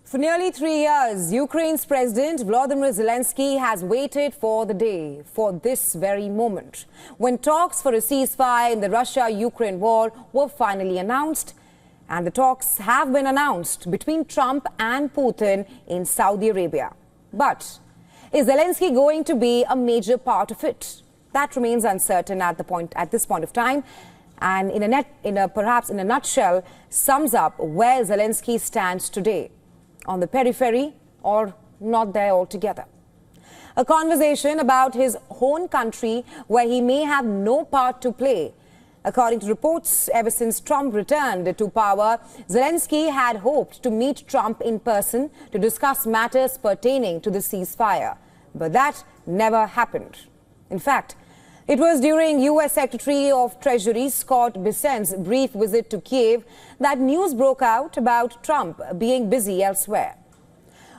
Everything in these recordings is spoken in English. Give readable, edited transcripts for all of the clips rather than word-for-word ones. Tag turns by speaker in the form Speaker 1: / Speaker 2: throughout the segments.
Speaker 1: For nearly 3 years, Ukraine's President Volodymyr Zelensky has waited for the day, for this very moment, when talks for a ceasefire in the Russia-Ukraine war were finally announced. And the talks have been announced between Trump and Putin in Saudi Arabia. But is Zelensky going to be a major part of it? That remains uncertain at this point of time. And perhaps in a nutshell, sums up where Zelensky stands today. On the periphery or not there altogether. A conversation about his own country where he may have no part to play. According to reports, ever since Trump returned to power, Zelensky had hoped to meet Trump in person to discuss matters pertaining to the ceasefire. But that never happened. In fact, it was during U.S. Secretary of Treasury Scott Bessent's brief visit to Kiev that news broke out about Trump being busy elsewhere.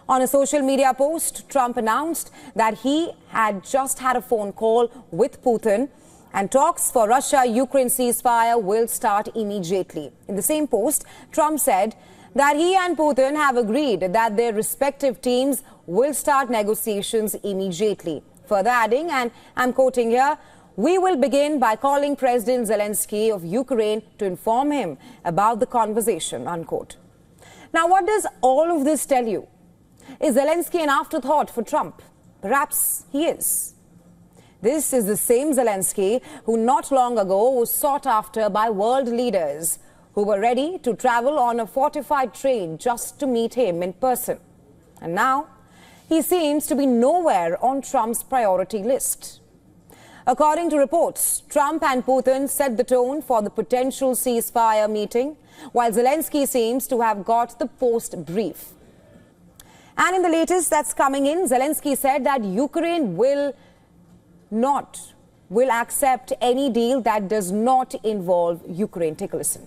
Speaker 1: On a social media post, Trump announced that he had just had a phone call with Putin and talks for Russia-Ukraine ceasefire will start immediately. In the same post, Trump said that he and Putin have agreed that their respective teams will start negotiations immediately. Further adding, and I'm quoting here, "We will begin by calling President Zelensky of Ukraine to inform him about the conversation," unquote. Now, what does all of this tell you? Is Zelensky an afterthought for Trump? Perhaps he is. This is the same Zelensky who not long ago was sought after by world leaders who were ready to travel on a fortified train just to meet him in person. And now, he seems to be nowhere on Trump's priority list. According to reports, Trump and Putin set the tone for the potential ceasefire meeting, while Zelensky seems to have got the post brief. And in the latest that's coming in, Zelensky said that Ukraine will accept any deal that does not involve Ukraine. Take a listen.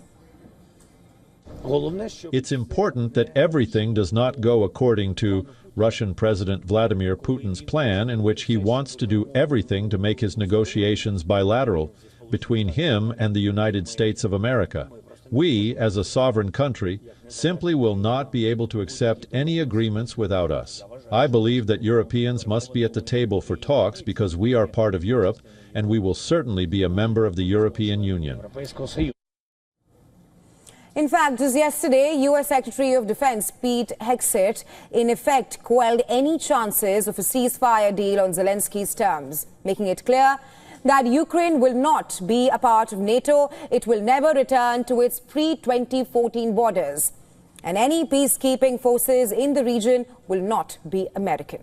Speaker 2: It's important that everything does not go according to Russian President Vladimir Putin's plan, in which he wants to do everything to make his negotiations bilateral between him and the United States of America. We, as a sovereign country, simply will not be able to accept any agreements without us. I believe that Europeans must be at the table for talks because we are part of Europe, and we will certainly be a member of the European Union.
Speaker 1: In fact, just yesterday, U.S. Secretary of Defense Pete Hegseth, in effect, quelled any chances of a ceasefire deal on Zelensky's terms, making it clear that Ukraine will not be a part of NATO. It will never return to its pre-2014 borders. And any peacekeeping forces in the region will not be American.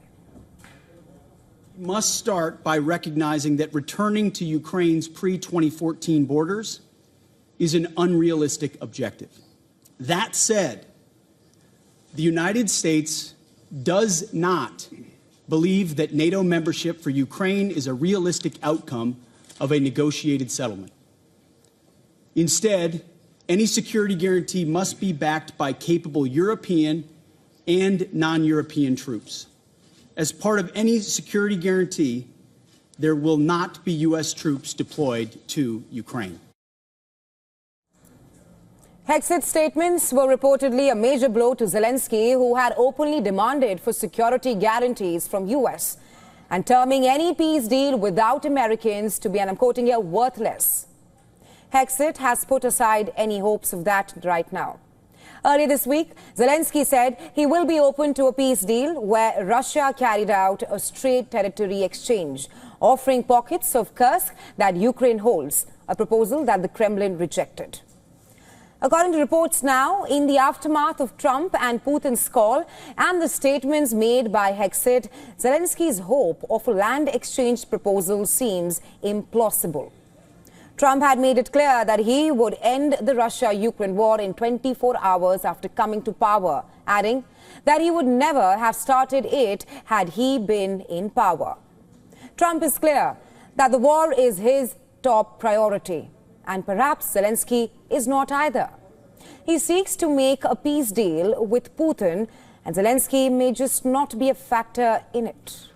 Speaker 3: We must start by recognizing that returning to Ukraine's pre-2014 borders is an unrealistic objective. That said, the United States does not believe that NATO membership for Ukraine is a realistic outcome of a negotiated settlement. Instead, any security guarantee must be backed by capable European and non-European troops. As part of any security guarantee, there will not be U.S. troops deployed to Ukraine.
Speaker 1: Hegseth's statements were reportedly a major blow to Zelensky, who had openly demanded for security guarantees from U.S. and terming any peace deal without Americans to be, and I'm quoting here, worthless. Hegseth has put aside any hopes of that right now. Earlier this week, Zelensky said he will be open to a peace deal where Russia carried out a straight territory exchange, offering pockets of Kursk that Ukraine holds, a proposal that the Kremlin rejected. According to reports now, in the aftermath of Trump and Putin's call and the statements made by Hegseth, Zelensky's hope of a land exchange proposal seems implausible. Trump had made it clear that he would end the Russia-Ukraine war in 24 hours after coming to power, adding that he would never have started it had he been in power. Trump is clear that the war is his top priority. And perhaps Zelensky is not either. He seeks to make a peace deal with Putin, and Zelensky may just not be a factor in it.